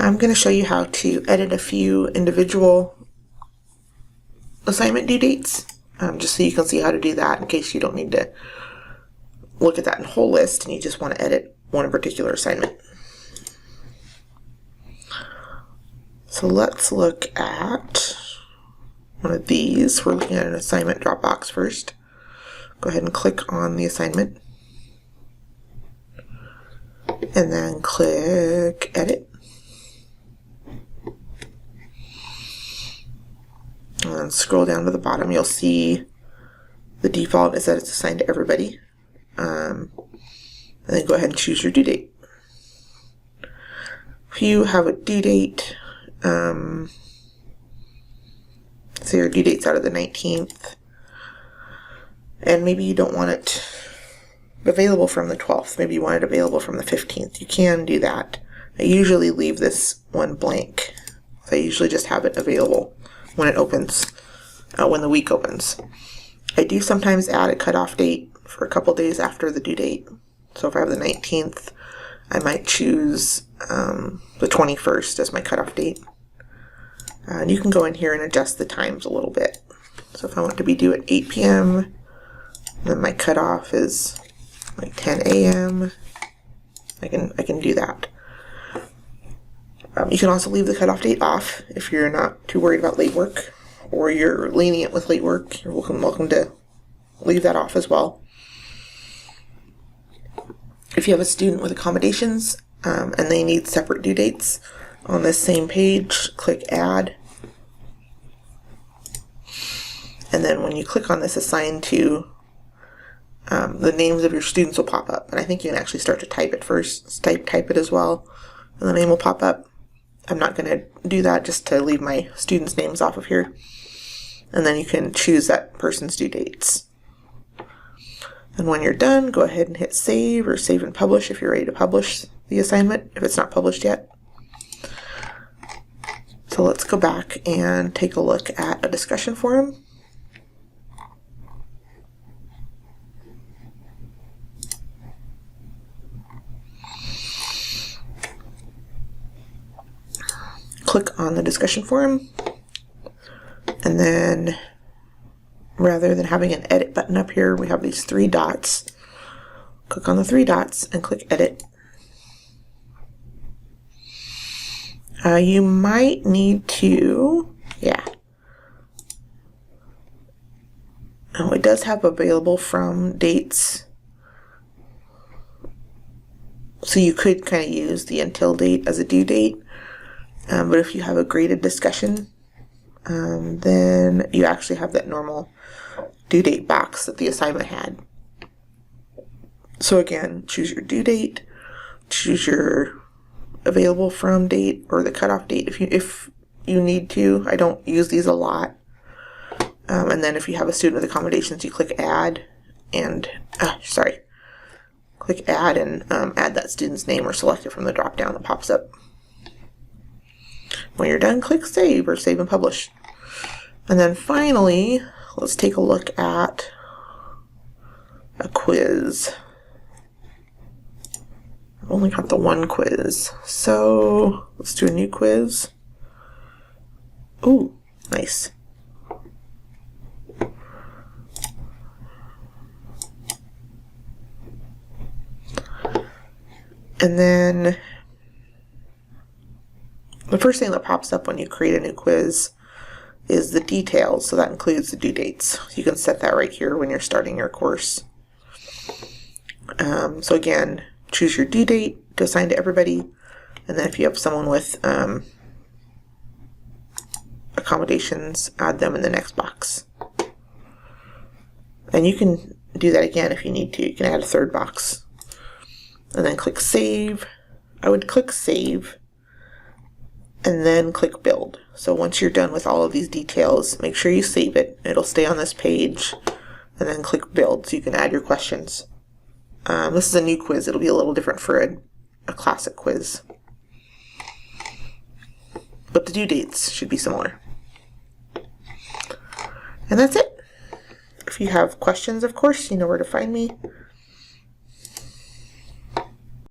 I'm going to show you how to edit a few individual assignment due dates, just so you can see how to do that in case you don't need to look at that in a whole list and you just want to edit one particular assignment. So let's look at one of these. We're looking at an assignment Dropbox first. Go ahead and click on the assignment and then click Edit. And then scroll down to the bottom. You'll see the default is that it's assigned to everybody. And then go ahead and choose your due date. If you have a due date, say your due date's out of the 19th, and maybe you don't want it available from the 12th, maybe you want it available from the 15th, you can do that. I usually leave this one blank. So I usually just have it available when it opens, when the week opens. I do sometimes add a cutoff date for a couple days after the due date. So if I have the 19th, I might choose the 21st as my cutoff date. And you can go in here and adjust the times a little bit. So if I want to be due at 8 p.m., then my cutoff is like 10 a.m. I can do that. You can also leave the cutoff date off if you're not too worried about late work, or you're lenient with late work. You're welcome to leave that off as well. If you have a student with accommodations and they need separate due dates, on this same page, click Add. And then when you click on this Assign To, the names of your students will pop up. And I think you can actually start to type it first. Type it as well, and the name will pop up. I'm not going to do that, just to leave my students' names off of here. And then you can choose that person's due dates. And when you're done, go ahead and hit Save, or Save and Publish if you're ready to publish the assignment, if it's not published yet. So let's go back and take a look at a discussion forum. Click on the discussion forum, and then rather than having an edit button up here, we have these three dots. Click on the three dots and click Edit. You might need to, it does have available from dates. So you could kind of use the until date as a due date. But if you have a graded discussion, then you actually have that normal due date box that the assignment had. So again, choose your due date, choose your available from date, or the cutoff date if you need to. I don't use these a lot. And then if you have a student with accommodations, you click Add and click Add and add that student's name or select it from the drop down that pops up. When you're done, click Save, or Save and Publish. And then finally, let's take a look at a quiz. I've only got the one quiz, so let's do a new quiz. Ooh, nice. And then the first thing that pops up when you create a new quiz is the details, so that includes the due dates. You can set that right here when you're starting your course. So again, choose your due date to assign to everybody, and then if you have someone with accommodations, add them in the next box. And you can do that again if you need to. You can add a third box. And then click Save. I would click Save and then click Build. So once you're done with all of these details, make sure you save it. It'll stay on this page, and then click Build so you can add your questions. This is a new quiz. It'll be a little different for a classic quiz. But the due dates should be similar. And that's it. If you have questions, of course, you know where to find me.